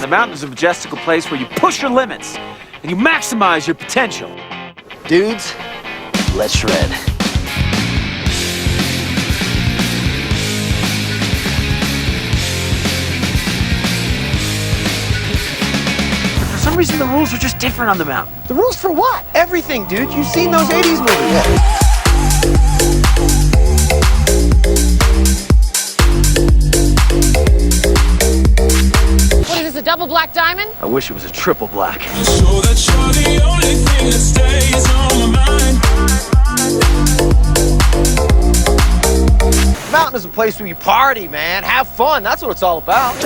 a mountain is a majestical place where you push your limits and you maximize your potential. Dudes, let's shred. For some reason, the rules are just different on the mountain. The rules for what? Everything, dude. You've seen those 80s movies. Yeah. A double black diamond? I wish it was a triple black. So that you're the only thing that stays on my mind. Mountain is a place where you party, man. Have fun. That's what it's all about.